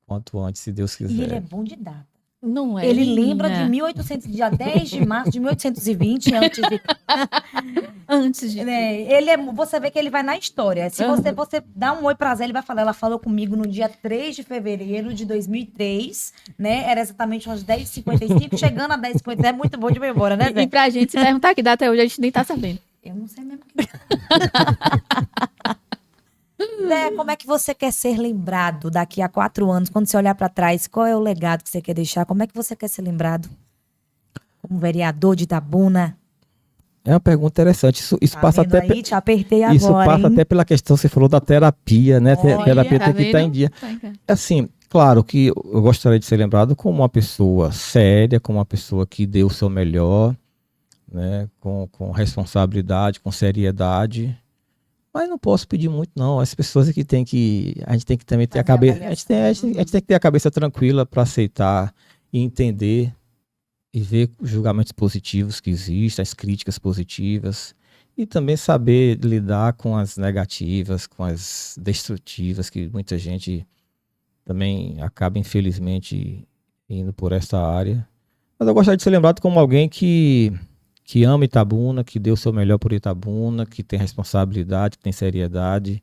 quanto antes, se Deus quiser. E ele é bom de data. Não é, Ele lembra de menina? 1800, dia 10 de março de 1820, Antes de... né? Você vê que ele vai na história. Se você dá um oi pra Zé, ele vai falar. Ela falou comigo no dia 3 de fevereiro de 2003, né? Era exatamente umas 10h55, chegando a 10h50. É muito bom de ir embora, né, Zé? E pra gente se perguntar que data é hoje, a gente nem tá sabendo. Eu não sei mesmo que. Zé, como é que você quer ser lembrado daqui a 4 anos? Quando você olhar pra trás, qual é o legado que você quer deixar? Como é que você quer ser lembrado? Como vereador de Itabuna? É uma pergunta interessante. Isso Tá passa vendo até aí? Te apertei agora, isso passa hein? até pela questão, você falou da terapia, né? Olha, Terapia tá tem que estar em vendo? dia. Tá em pé. Assim, claro que eu gostaria de ser lembrado como uma pessoa séria, como uma pessoa que deu o seu melhor, né? Com responsabilidade, com seriedade. Mas não posso pedir muito, não. As pessoas aqui têm que. A gente tem que também ter a Fazer cabeça. avaliação. A gente tem que ter a cabeça tranquila para aceitar e entender e ver os julgamentos positivos que existem, as críticas positivas. E também saber lidar com as negativas, com as destrutivas, que muita gente também acaba, infelizmente, indo por essa área. Mas eu gostaria de ser lembrado como alguém que ama Itabuna, que deu o seu melhor por Itabuna, que tem responsabilidade, que tem seriedade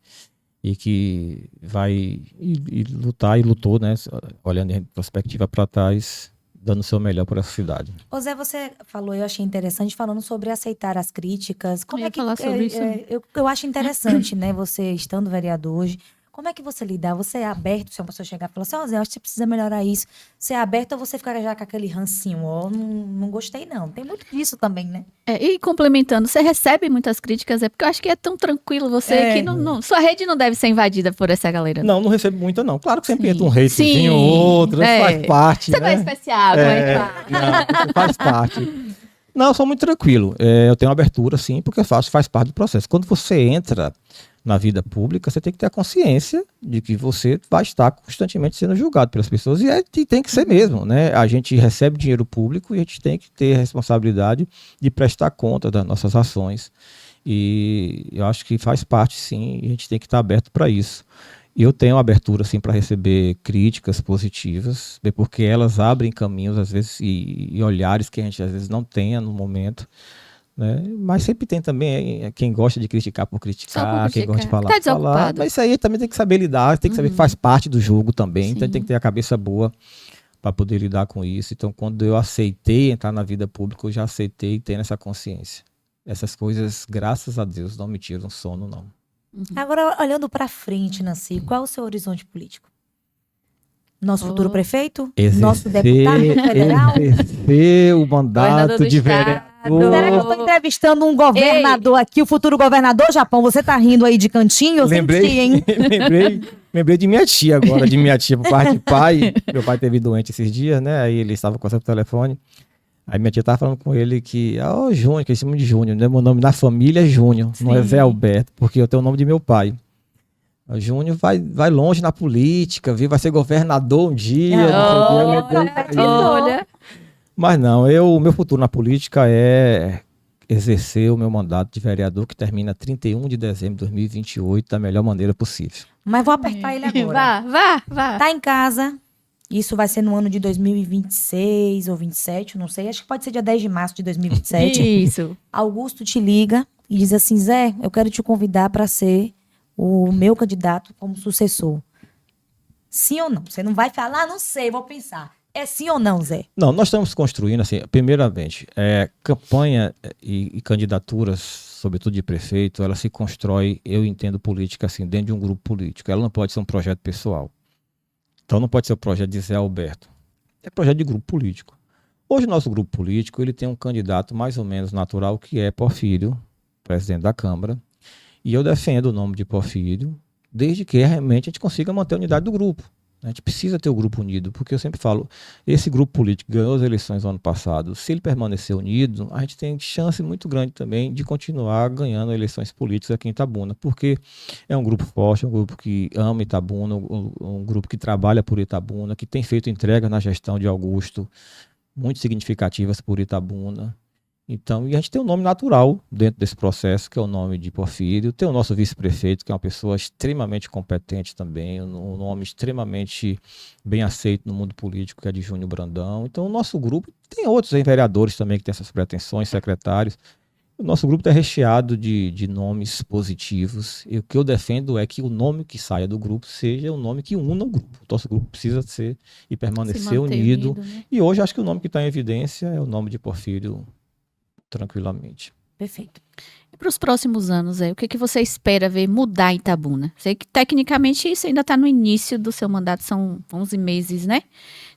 e que vai e lutar e lutou, né? Olhando em perspectiva para trás, dando o seu melhor por essa cidade. Ô Zé, você falou, eu achei interessante, falando sobre aceitar as críticas. Como Eu ia é que falar sobre isso. eu acho interessante, né? Você estando vereador hoje, como é que você lida? Você é aberto se uma pessoa chegar e falar assim, ó Zé, acho que você precisa melhorar isso. Você é aberto ou você fica já com aquele rancinho? Ó, não gostei, não. Tem muito disso também, né? E complementando, você recebe muitas críticas, porque eu acho que é tão tranquilo você que sua rede não deve ser invadida por essa galera. Não recebo muita, não. Claro que sempre Sim. entra um hatezinho Sim. ou outro, É. faz parte, Você né? vai especial, como é que faz? Não, isso faz parte. Não, eu sou muito tranquilo. Eu tenho abertura, sim, porque faz parte do processo. Quando você entra na vida pública, você tem que ter a consciência de que você vai estar constantemente sendo julgado pelas pessoas. E tem que ser mesmo, né? A gente recebe dinheiro público e a gente tem que ter a responsabilidade de prestar conta das nossas ações. E eu acho que faz parte, sim, e a gente tem que estar aberto para isso. E eu tenho abertura, sim, para receber críticas positivas, porque elas abrem caminhos, às vezes, e olhares que a gente, às vezes, não tenha no momento, né? Mas sempre tem também quem gosta de criticar por criticar, quem gosta de falar Tá por falar. desocupado. Mas isso aí também tem que saber lidar, tem que saber que faz parte do jogo também, então Sim. tem que ter a cabeça boa para poder lidar com isso. Então, quando eu aceitei entrar na vida pública, eu já aceitei tendo essa consciência. Essas coisas, graças a Deus, não me tiram sono, não. Agora, olhando pra frente, Nancy, qual é o seu horizonte político? Nosso futuro prefeito? Nosso deputado federal? Exercer o Governador mandato do de estado. vereador. Será que eu tô entrevistando um governador aqui, o futuro governador, Japão? Você tá rindo aí de cantinho? Eu senti, hein? lembrei de minha tia agora, de minha tia por parte de pai. Meu pai teve doente esses dias, né? Aí ele estava conversando por telefone. Aí minha tia tava falando com ele que, Júnior, que eles chamam de Júnior, né? Meu nome na família é Júnior, não é Zé Alberto, porque eu tenho o nome de meu pai. O Júnior vai longe na política, viu? Vai ser governador um dia. Olha. Mas não, o meu futuro na política é exercer o meu mandato de vereador que termina 31 de dezembro de 2028 da melhor maneira possível. Mas vou apertar ele agora. Vá. Tá em casa. Isso vai ser no ano de 2026 ou 27, não sei. Acho que pode ser dia 10 de março de 2027. Isso. Augusto te liga e diz assim, Zé, eu quero te convidar para ser o meu candidato como sucessor. Sim ou não? Você não vai falar, não sei, vou pensar. É sim ou não, Zé? Não, nós estamos construindo, assim, primeiramente, campanha e candidaturas, sobretudo de prefeito, ela se constrói, eu entendo política assim, dentro de um grupo político. Ela não pode ser um projeto pessoal. Então não pode ser o projeto de Zé Alberto. É projeto de grupo político. Hoje o nosso grupo político ele tem um candidato mais ou menos natural, que é Porfírio, presidente da Câmara. E eu defendo o nome de Porfírio, desde que realmente a gente consiga manter a unidade do grupo. A gente precisa ter o grupo unido, porque eu sempre falo, esse grupo político ganhou as eleições no ano passado. Se ele permanecer unido, a gente tem chance muito grande também de continuar ganhando eleições políticas aqui em Itabuna, porque é um grupo forte, um grupo que ama Itabuna, um grupo que trabalha por Itabuna, que tem feito entregas na gestão de Augusto, muito significativas por Itabuna. Então, e a gente tem um nome natural dentro desse processo, que é o nome de Porfírio. Tem o nosso vice-prefeito, que é uma pessoa extremamente competente também, um nome extremamente bem aceito no mundo político, que é de Júnior Brandão. Então, o nosso grupo, tem outros vereadores também que têm essas pretensões, secretários. O nosso grupo está recheado de nomes positivos. E o que eu defendo é que o nome que saia do grupo seja o nome que una o grupo. O nosso grupo precisa ser e permanecer unido. Né? E hoje acho que o nome que está em evidência é o nome de Porfírio, tranquilamente. Perfeito. E para os próximos anos, o que você espera ver mudar em Itabuna? Sei que tecnicamente isso ainda está no início do seu mandato, são 11 meses, né?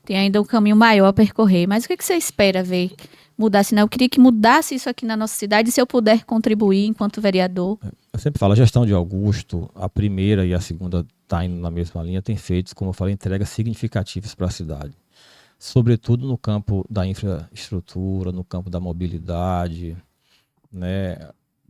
Tem ainda um caminho maior a percorrer, mas o que você espera ver mudar? Assim, eu queria que mudasse isso aqui na nossa cidade, se eu puder contribuir enquanto vereador. Eu sempre falo, a gestão de Augusto, a primeira e a segunda está indo na mesma linha, tem feito, como eu falei, entregas significativas para a cidade. Sobretudo no campo da infraestrutura, no campo da mobilidade, né,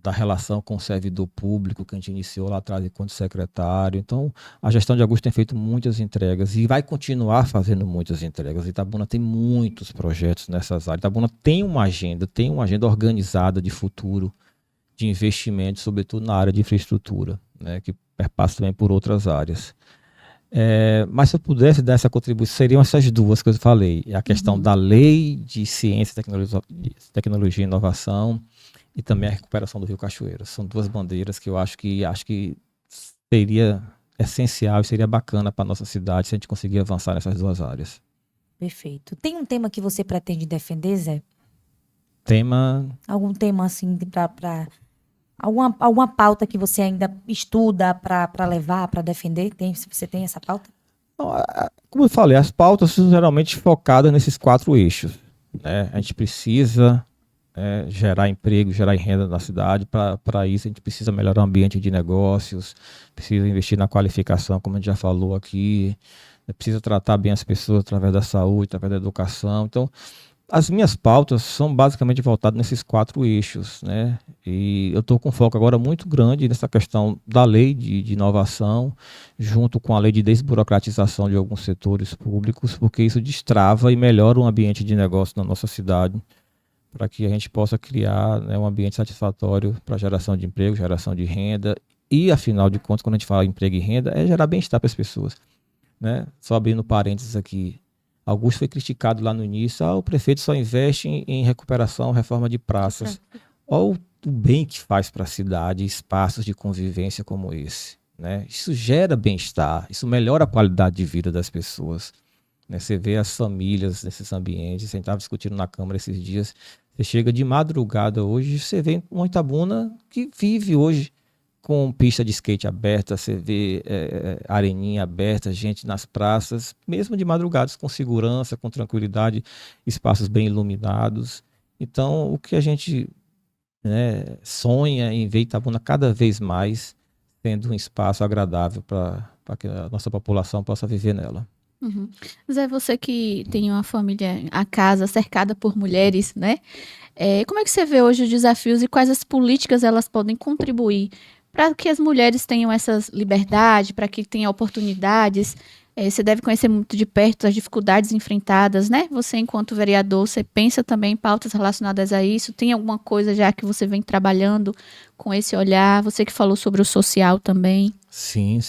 da relação com o servidor público que a gente iniciou lá atrás enquanto secretário. Então, a gestão de Augusto tem feito muitas entregas e vai continuar fazendo muitas entregas. Itabuna tem muitos projetos nessas áreas. Itabuna tem uma agenda organizada de futuro, de investimento, sobretudo na área de infraestrutura, né, que perpassa também por outras áreas. Mas se eu pudesse dar essa contribuição, seriam essas duas que eu falei. A questão da lei de ciência, tecnologia e inovação e também a recuperação do Rio Cachoeira. São duas bandeiras que eu acho que seria essencial e seria bacana para a nossa cidade se a gente conseguir avançar nessas duas áreas. Perfeito. Tem um tema que você pretende defender, Zé? Algum tema assim para alguma pauta que você ainda estuda para levar, para defender? Você tem essa pauta? Como eu falei, as pautas são geralmente focadas nesses 4 eixos, né? A gente precisa gerar emprego, gerar renda na cidade. Para isso, a gente precisa melhorar o ambiente de negócios, precisa investir na qualificação, como a gente já falou aqui, precisa tratar bem as pessoas através da saúde, através da educação. Então, as minhas pautas são basicamente voltadas nesses 4 eixos, né? E eu estou com foco agora muito grande nessa questão da lei de inovação, junto com a lei de desburocratização de alguns setores públicos, porque isso destrava e melhora o ambiente de negócio na nossa cidade, para que a gente possa criar, né, um ambiente satisfatório para geração de emprego, geração de renda. E, afinal de contas, quando a gente fala em emprego e renda, é gerar bem-estar para as pessoas, né? Só abrindo parênteses aqui, Augusto foi criticado lá no início, o prefeito só investe em recuperação, reforma de praças. Olha o bem que faz para a cidade, espaços de convivência como esse, né? Isso gera bem-estar, isso melhora a qualidade de vida das pessoas, né? Você vê as famílias nesses ambientes, a gente estava discutindo na Câmara esses dias, você chega de madrugada hoje, você vê uma Itabuna que vive hoje com pista de skate aberta, você vê areninha aberta, gente nas praças, mesmo de madrugadas, com segurança, com tranquilidade, espaços bem iluminados. Então, o que a gente, né, sonha em ver Itabuna cada vez mais sendo um espaço agradável para que a nossa população possa viver nela. Uhum. Zé, você que tem uma família, a casa cercada por mulheres, né? Como é que você vê hoje os desafios e quais as políticas elas podem contribuir para que as mulheres tenham essa liberdade, para que tenham oportunidades? Você deve conhecer muito de perto as dificuldades enfrentadas, né? Você, enquanto vereador, você pensa também em pautas relacionadas a isso? Tem alguma coisa já que você vem trabalhando com esse olhar? Você que falou sobre o social também. Sim.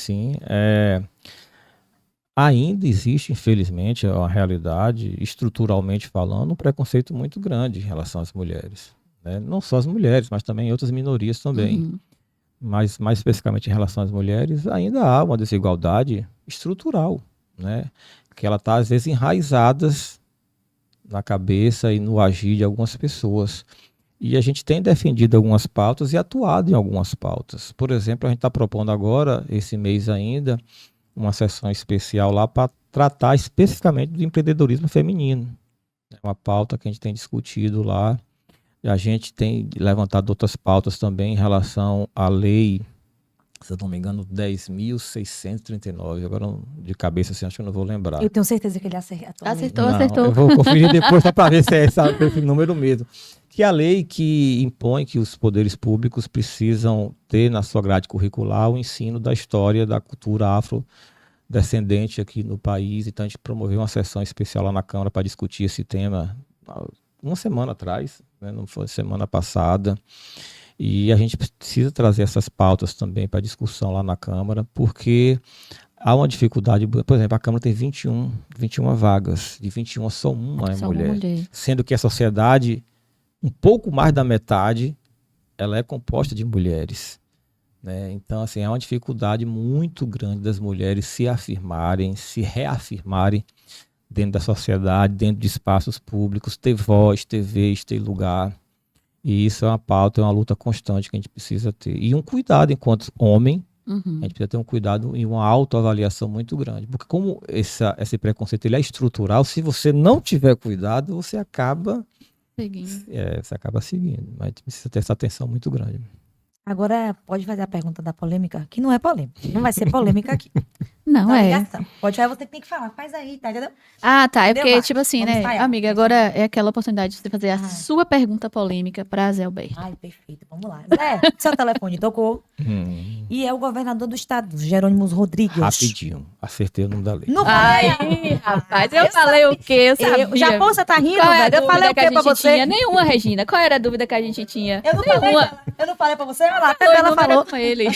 Ainda existe, infelizmente, a realidade, estruturalmente falando, um preconceito muito grande em relação às mulheres, né? Não só as mulheres, mas também outras minorias também. Uhum. Mas mais especificamente em relação às mulheres, ainda há uma desigualdade estrutural, né? Que ela está, às vezes, enraizada na cabeça e no agir de algumas pessoas. E a gente tem defendido algumas pautas e atuado em algumas pautas. Por exemplo, a gente está propondo agora, esse mês ainda, uma sessão especial lá para tratar especificamente do empreendedorismo feminino. É uma pauta que a gente tem discutido lá. A gente tem levantado outras pautas também em relação à lei, se eu não me engano, 10.639. Agora, de cabeça, assim, acho que eu não vou lembrar. Eu tenho certeza que ele acertou. Acertou. Eu vou conferir depois só para ver se é esse número mesmo. Que é a lei que impõe que os poderes públicos precisam ter na sua grade curricular o ensino da história da cultura afrodescendente aqui no país. Então, a gente promoveu uma sessão especial lá na Câmara para discutir esse tema. uma semana atrás, né, não foi semana passada, e a gente precisa trazer essas pautas também para discussão lá na Câmara, porque há uma dificuldade, por exemplo, a Câmara tem 21 vagas, de 21 só uma é Só uma mulher, mulher. sendo que a sociedade, um pouco mais da metade, ela é composta de mulheres, né? Então, assim, é uma dificuldade muito grande das mulheres se afirmarem, se reafirmarem dentro da sociedade, dentro de espaços públicos, ter voz, ter vez, ter lugar. E isso é uma pauta, é uma luta constante que a gente precisa ter. E um cuidado enquanto homem, Uhum. a gente precisa ter um cuidado e uma autoavaliação muito grande. Porque como esse preconceito ele é estrutural, se você não tiver cuidado, você acaba seguindo. Mas a gente precisa ter essa atenção muito grande. Agora, pode fazer a pergunta da polêmica, que não é polêmica. Não vai ser polêmica aqui. Não, Na é. ligação. Pode ser você que tem que falar. Faz aí, tá? Entendeu? Ah, tá. É Entendeu, porque, Marcos? tipo assim, Vamos né? ensaiar. Amiga, agora é aquela oportunidade de você fazer a Ah. sua pergunta polêmica pra Zé Alberto. Ai, perfeito. Vamos lá. Zé, seu telefone tocou. E é o governador do estado, Jerônimo Rodrigues. Rapidinho. Acertei o nome da lei. Não falei. Aí, rapaz, eu falei o quê? Eu sabia. Já você tá rindo, Qual é a velho? Eu dúvida falei o que a quê pra gente você? tinha? Nenhuma, Regina. Qual era a dúvida que a gente tinha? Eu não falei, Nenhuma. eu não falei pra você? Olha lá, até Foi, ela não era falou. com ele.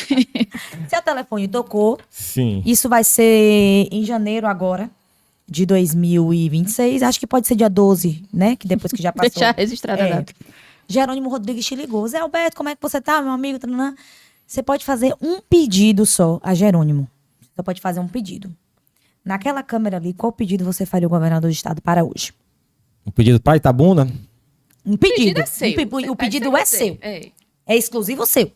Seu telefone tocou. Sim. Isso vai ser em janeiro agora, de 2026. Acho que pode ser dia 12, né? Que depois que já passou. Deixar registrada a É. data. Jerônimo Rodrigues te ligou. Zé Alberto, como é que você tá, meu amigo? Tananã? Você pode fazer um pedido só a Jerônimo. Você pode fazer um pedido. Naquela câmera ali, qual pedido você faria ao governador do estado para hoje? Um pedido para Itabuna? Um O pedido. pedido é seu. O pedido é seu. É. É exclusivo seu.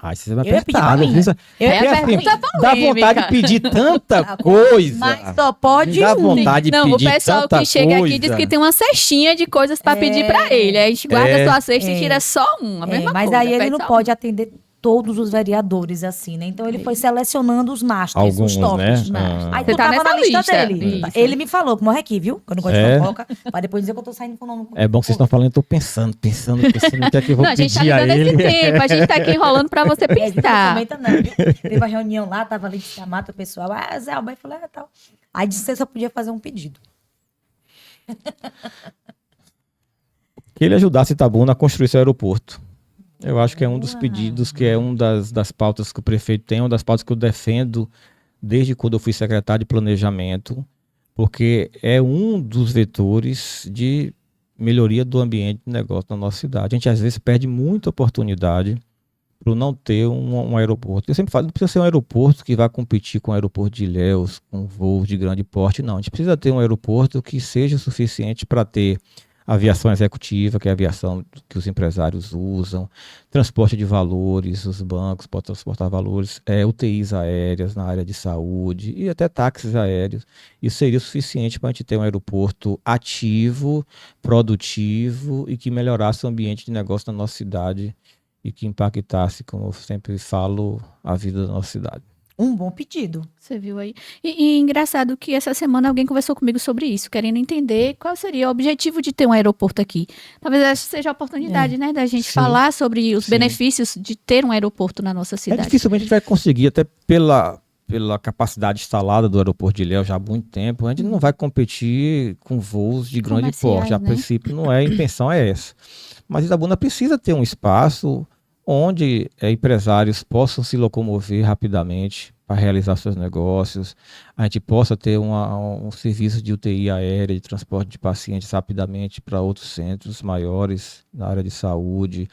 Ai, você vai Eu ia pedir pra apertar. mim. Precisa... Eu ia É a Porque, pergunta dá polêmica. vontade de pedir tanta coisa. Mas só pode Dá um. vontade de Não, o pedir pessoal tanta que chega coisa. aqui diz que tem uma cestinha de coisas pra pedir pra ele. Aí a gente guarda É. a sua cesta É. e tira só uma. A É, mesma mas coisa, aí ele pede não só pode atender todos os vereadores, assim, né? Então ele foi selecionando os masters, Alguns, os tops. né? Ah. Aí Você tu tá tava nessa na lista lista. dele. Isso. Ele me falou, que morre aqui, viu? Que eu não gosto É. de fofoca. Pra depois dizer que eu tô saindo com o nome. É bom que vocês estão falando, eu tô pensando o que é que eu vou Não, a gente tá pedir lhe a dando ele. esse tempo. A gente tá aqui enrolando pra você É, viu? Não pensar. comenta não, viu? Teve uma reunião lá, tava ali de chamata o pessoal. Ah, Zé Alberto falou, tal. Aí disse que você só podia fazer um pedido. Que ele ajudasse Itabuna a construir seu aeroporto. Eu acho que é um dos pedidos, que é uma das pautas que o prefeito tem, uma das pautas que eu defendo desde quando eu fui secretário de planejamento, porque é um dos vetores de melhoria do ambiente de negócio na nossa cidade. A gente às vezes perde muita oportunidade por não ter um aeroporto. Eu sempre falo, não precisa ser um aeroporto que vá competir com o aeroporto de Ilhéus, com voos de grande porte, não. A gente precisa ter um aeroporto que seja suficiente para ter aviação executiva, que é a aviação que os empresários usam, transporte de valores, os bancos podem transportar valores, UTIs aéreas na área de saúde e até táxis aéreos. Isso seria suficiente para a gente ter um aeroporto ativo, produtivo e que melhorasse o ambiente de negócio na nossa cidade e que impactasse, como eu sempre falo, a vida da nossa cidade. Um bom pedido. Você viu aí? E engraçado que essa semana alguém conversou comigo sobre isso, querendo entender qual seria o objetivo de ter um aeroporto aqui. Talvez essa seja a oportunidade, né, da gente Sim. falar sobre os Sim. benefícios de ter um aeroporto na nossa cidade. Dificilmente a gente vai conseguir, até pela capacidade instalada do aeroporto de Ilhéus já há muito tempo, a gente não vai competir com voos de grande Comerciais, porte. A né? princípio não é, a intenção é essa. Mas Itabuna precisa ter um espaço onde empresários possam se locomover rapidamente para realizar seus negócios, a gente possa ter um serviço de UTI aérea, de transporte de pacientes rapidamente para outros centros maiores na área de saúde,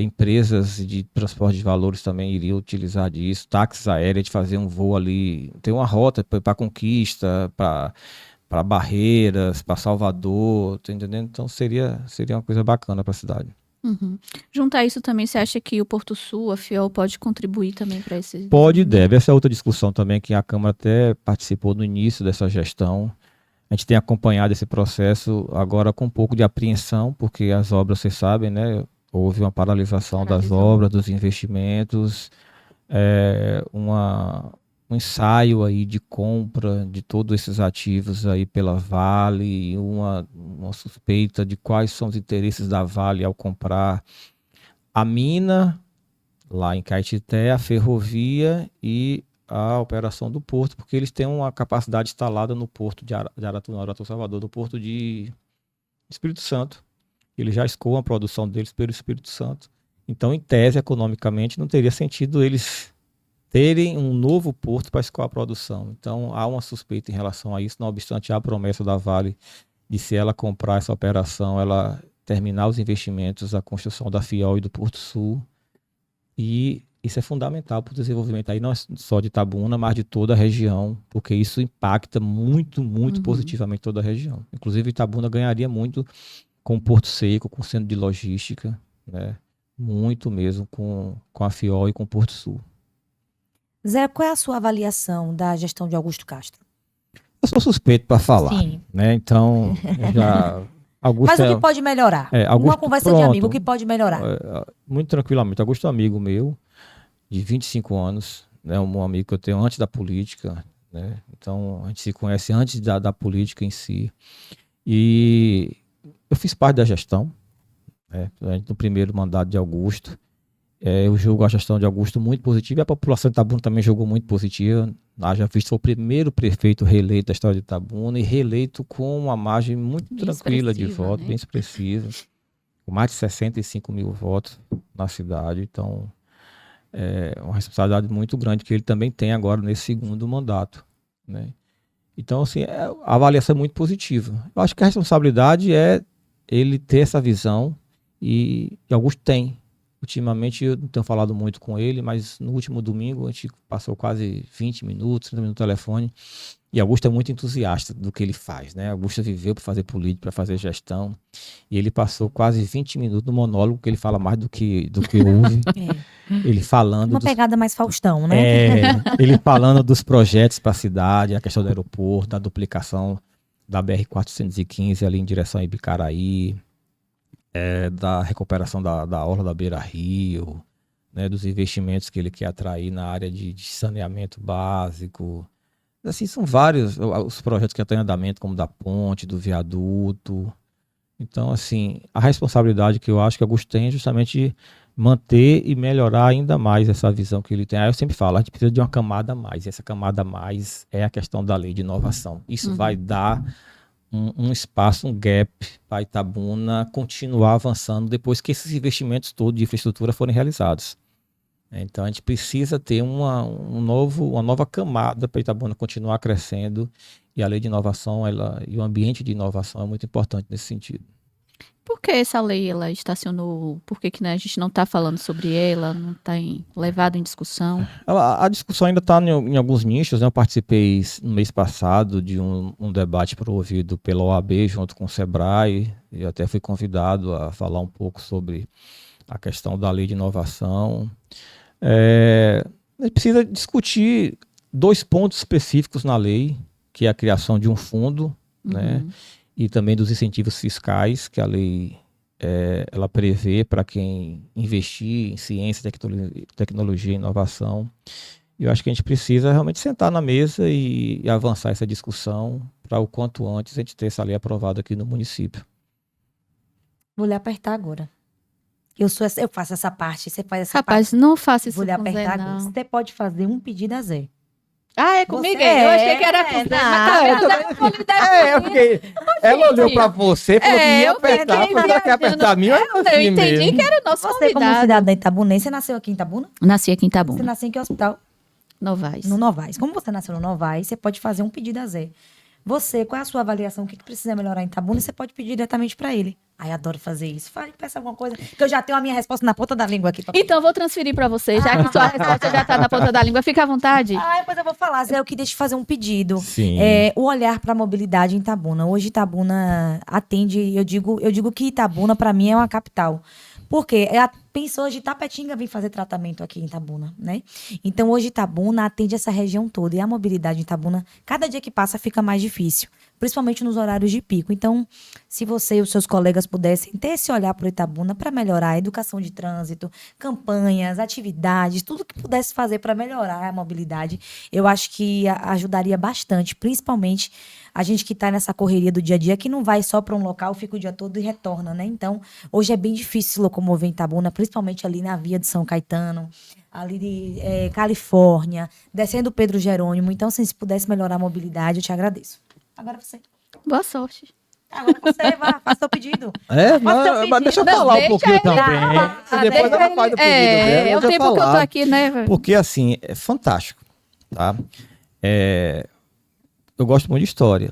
empresas de transporte de valores também iriam utilizar disso, táxis aéreos, de fazer um voo ali, ter uma rota para Conquista, para Barreiras, para Salvador, tá entendendo? Então seria uma coisa bacana para a cidade. Uhum. Junto a isso também, você acha que o Porto Sul, a FIOL, pode contribuir também para esse... Pode e deve. Essa é outra discussão também que a Câmara até participou no início dessa gestão. A gente tem acompanhado esse processo agora com um pouco de apreensão, porque as obras, vocês sabem, né? Houve uma paralisação das obras, dos investimentos, um ensaio aí de compra de todos esses ativos aí pela Vale, e uma suspeita de quais são os interesses da Vale ao comprar a mina lá em Caetité, a ferrovia e a operação do porto, porque eles têm uma capacidade instalada no porto de Aratuguara, Salvador, do porto de Espírito Santo. Eles já escoam a produção deles pelo Espírito Santo. Então, em tese, economicamente, não teria sentido eles terem um novo porto para escoar a produção. Então, há uma suspeita em relação a isso, não obstante a promessa da Vale de, se ela comprar essa operação, ela terminar os investimentos, a construção da FIOL e do Porto Sul. E isso é fundamental para o desenvolvimento aí, não só de Itabuna, mas de toda a região, porque isso impacta muito, muito positivamente toda a região. Inclusive, Itabuna ganharia muito com o Porto Seco, com o centro de logística, né? Muito mesmo com a FIOL e com o Porto Sul. Zé, qual é a sua avaliação da gestão de Augusto Castro? Eu sou suspeito para falar, Sim. né? Então, Augusto Mas o que pode melhorar? Augusto, uma conversa pronto, de amigo, o que pode melhorar? Muito tranquilamente. Augusto é um amigo meu, de 25 anos, né? Um amigo que eu tenho antes da política, né? Então, a gente se conhece antes da política em si. E eu fiz parte da gestão, né? No primeiro mandato de Augusto. Eu julgo a gestão de Augusto muito positiva, e a população de Itabuna também julgou muito positiva. Já visto, foi o primeiro prefeito reeleito da história de Itabuna, e reeleito com uma margem muito Bem tranquila de expressiva, voto, né? bem expressiva, com mais de 65 mil votos na cidade. Então, é uma responsabilidade muito grande que ele também tem agora nesse segundo mandato, né? Então, assim, a avaliação é muito positiva. Eu acho que a responsabilidade é ele ter essa visão, e Augusto tem. Ultimamente eu não tenho falado muito com ele, mas no último domingo a gente passou quase 20 minutos, 30 minutos no telefone, e Augusto é muito entusiasta do que ele faz, né? Augusto viveu para fazer política, para fazer gestão, e ele passou quase 20 minutos no monólogo, que ele fala mais do que ouve, ele falando Uma dos, pegada mais Faustão, né? ele falando dos projetos para a cidade, a questão do aeroporto, da duplicação da BR-415 ali em direção a Ibicaraí, da recuperação da orla da Beira-Rio, né, dos investimentos que ele quer atrair na área de saneamento básico. Assim, são vários os projetos que estão em andamento, como da ponte, do viaduto. Então, assim, a responsabilidade que eu acho que Augusto tem é justamente manter e melhorar ainda mais essa visão que ele tem. Aí eu sempre falo, a gente precisa de uma camada a mais, e essa camada a mais é a questão da lei de inovação. Isso vai dar um espaço, um gap para Itabuna continuar avançando depois que esses investimentos todos de infraestrutura forem realizados. Então a gente precisa ter uma nova camada para Itabuna continuar crescendo, e a lei de inovação e o ambiente de inovação é muito importante nesse sentido. Por que essa lei ela estacionou? Por que, né, a gente não está falando sobre ela, não tem levado em discussão? A discussão ainda está em alguns nichos, né? Eu participei no mês passado de um debate promovido pela OAB junto com o Sebrae, e até fui convidado a falar um pouco sobre a questão da lei de inovação. A gente precisa discutir 2 pontos específicos na lei, que é a criação de um fundo, né? E também dos incentivos fiscais que a lei ela prevê para quem investir em ciência, tecnologia e inovação. E eu acho que a gente precisa realmente sentar na mesa e avançar essa discussão para o quanto antes a gente ter essa lei aprovada aqui no município. Vou lhe apertar agora. Eu faço essa parte, você faz essa Rapaz, parte. não faça isso Vou lhe com Zé, apertar agora. não. Você pode fazer um pedido a Zé. Ah, é comigo? Você Eu achei que era com Zé, Ela olhou para você e falou que ia apertar, porque ela quer apertar a mim. Eu entendi que era o nosso Você, como convidado. cidadã itabunense, você nasceu aqui em Itabuna? Nasci aqui em Você Itabuna, nasceu em que hospital? Novaes. No Novaes. Como você nasceu no Novaes, você pode fazer um pedido a Zé. Você, qual é a sua avaliação? O que precisa melhorar em Itabuna? E você pode pedir diretamente para ele. Ai, adoro fazer isso. Fale, peça alguma coisa. Que eu já tenho a minha resposta na ponta da língua aqui. Então, eu vou transferir para você, já que sua resposta já está na ponta da língua. Fica à vontade. Depois eu vou falar, Zé. Eu queria te fazer um pedido. Sim. O olhar para a mobilidade em Itabuna. Hoje, Itabuna atende... Eu digo que Itabuna, para mim, é uma capital. Porque pessoas de Tapetinga vêm fazer tratamento aqui em Itabuna, né? Então, hoje, Itabuna atende essa região toda. E a mobilidade em Itabuna, cada dia que passa, fica mais difícil. Principalmente nos horários de pico. Então, se você e os seus colegas pudessem ter esse olhar para o Itabuna para melhorar a educação de trânsito, campanhas, atividades, tudo que pudesse fazer para melhorar a mobilidade, eu acho que ajudaria bastante. Principalmente a gente que está nessa correria do dia a dia, que não vai só para um local, fica o dia todo e retorna, né? Então, hoje é bem difícil se locomover em Itabuna, principalmente ali na via de São Caetano, ali de Califórnia, descendo o Pedro Jerônimo. Então, assim, se pudesse melhorar a mobilidade, eu te agradeço. Agora você. Boa sorte. Agora você vai, faça seu pedido. Mas deixa eu Não, falar um deixa pouquinho ele também. falar, Depois ela faz o pedido dela. É o deixa eu tempo que eu tô falar. aqui, né? Porque, assim, é fantástico, tá? Eu gosto muito de história.